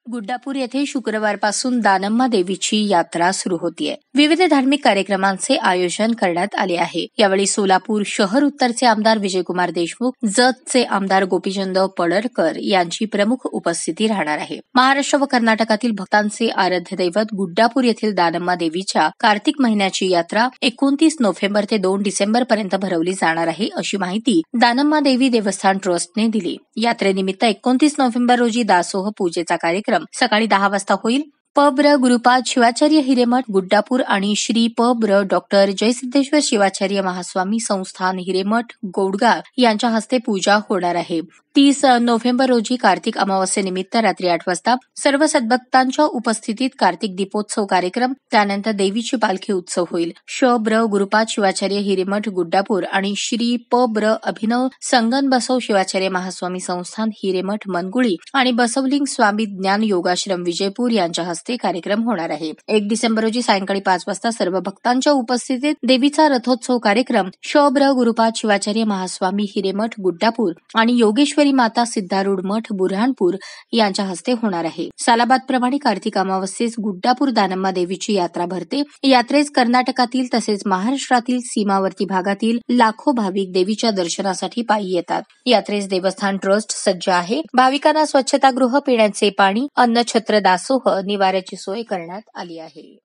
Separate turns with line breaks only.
गुड्डापूर येथे शुक्रवारपासून दानम्मा देवीची यात्रा सुरू होतीये. विविध धार्मिक कार्यक्रमांचे आयोजन करण्यात आले आहे. यावेळी सोलापूर शहर उत्तरचे आमदार विजयकुमार देशमुख, जतचे आमदार गोपीचंद पडळकर यांची प्रमुख उपस्थिती राहणार आहे. महाराष्ट्र व कर्नाटकातील भक्तांचे आराध्य दैवत गुड्डापूर येथील दानम्मा देवीच्या कार्तिक महिन्याची यात्रा 29 नोव्हेंबर ते 2 डिसेंबर पर्यंत भरवली जाणार आहे, अशी माहिती दानम्मा देवी देवस्थान ट्रस्टने दिली. यात्रेनिमित्त 29 नोव्हेंबर रोजी दासोह पूजेचा कार्यक्रम सकाळी 10 वाजता होईल. पब्र गुरुपाद शिवाचार्य हिरेमठ गुड्डापूर आणि श्री पब्र डॉक्टर जयसिद्धेश्वर शिवाचार्य महास्वामी संस्थान हिरेमठ गोडगाव यांच्या हस्ते पूजा होणार आहे. 30 नोव्हेंबर रोजी कार्तिक अमावस्येनिमित्त रात्री 8 वाजता सर्व सद्भक्तांच्या उपस्थितीत कार्तिक दीपोत्सव कार्यक्रम, त्यानंतर देवीची पालखी उत्सव होईल. श.ब्र. गुरुपाद शिवाचार्य हिरेमठ गुड्डापूर आणि श्री पब्र अभिनव संगन बसव शिवाचार्य महास्वामी संस्थान हिरेमठ मनगुळी आणि बसवलिंग स्वामी ज्ञान योगाश्रम विजयपूर यांच्या हस्ते कार्यक्रम होणार आहे. 1 डिसेंबर रोजी सायंकाळी 5 वाजता सर्व भक्तांच्या उपस्थितीत देवीचा रथोत्सव कार्यक्रम श.ब्र. गुरुपाद शिवाचार्य महास्वामी हिरेमठ गुड्डापूर आणि योगेश्वरी माता सिद्धारूढ मठ बुरहानपूर यांच्या हस्ते होणार आहे. सालाबादप्रमाणे कार्तिक अमावस्येस गुड्डापूर दानम्मा देवीची यात्रा भरते. यात्रेस कर्नाटकातील तसेच महाराष्ट्रातील सीमावर्ती भागातील लाखो भाविक देवीच्या दर्शनासाठी पायी येतात. यात्रेस देवस्थान ट्रस्ट सज्ज आहे. भाविकांना स्वच्छतागृह, पिण्याचे पाणी, अन्नछत्र, दासोह, निवाऱ्याची सोय करण्यात आली आहे.